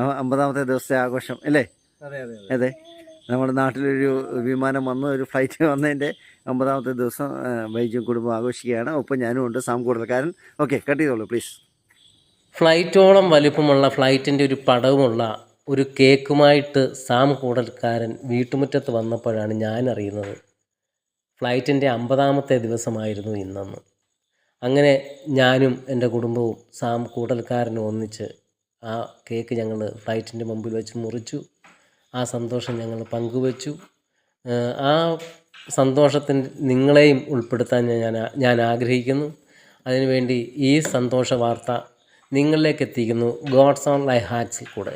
50ാമത്തെ ദിവസത്തെ ആഘോഷം അല്ലേ? അതെ അതെ അതെ അതെ, നമ്മുടെ നാട്ടിലൊരു വിമാനം വന്ന് ഒരു ഫ്ലൈറ്റ് വന്നതിൻ്റെ 50ാമത്തെ ദിവസം ബൈജു കുടുംബം ആഘോഷിക്കുകയാണ്. ഒപ്പം ഞാനും ഉണ്ട്, സാം കൂടൽക്കാരൻ. ഓക്കെ, കട്ട് ചെയ്തോളൂ പ്ലീസ്. ഫ്ലൈറ്റോളം വലിപ്പമുള്ള ഫ്ലൈറ്റിൻ്റെ ഒരു പടവുമുള്ള ഒരു കേക്കുമായിട്ട് സാം കൂടൽക്കാരൻ വീട്ടുമുറ്റത്ത് വന്നപ്പോഴാണ് ഞാൻ അറിയുന്നത് ഫ്ലൈറ്റിൻ്റെ 50ാമത്തെ ദിവസമായിരുന്നു ഇന്നെന്ന്. അങ്ങനെ ഞാനും എൻ്റെ കുടുംബവും സാം കൂടൽക്കാരനും ഒന്നിച്ച് ആ കേക്ക് ഞങ്ങൾ ഫ്ലൈറ്റിൻ്റെ മുമ്പിൽ വെച്ച് മുറിച്ചു. ആ സന്തോഷം ഞങ്ങൾ പങ്കുവച്ചു. ആ സന്തോഷത്തിൽ നിങ്ങളെയും ഉൾപ്പെടുത്താൻ ഞാൻ ആഗ്രഹിക്കുന്നു. അതിനുവേണ്ടി ഈ സന്തോഷ വാർത്ത നിങ്ങളിലേക്ക് എത്തിക്കുന്നു ഗോഡ്സ് ഓൺ ലൈഫ് ഹാറ്റ്സിൽ കൂടെ.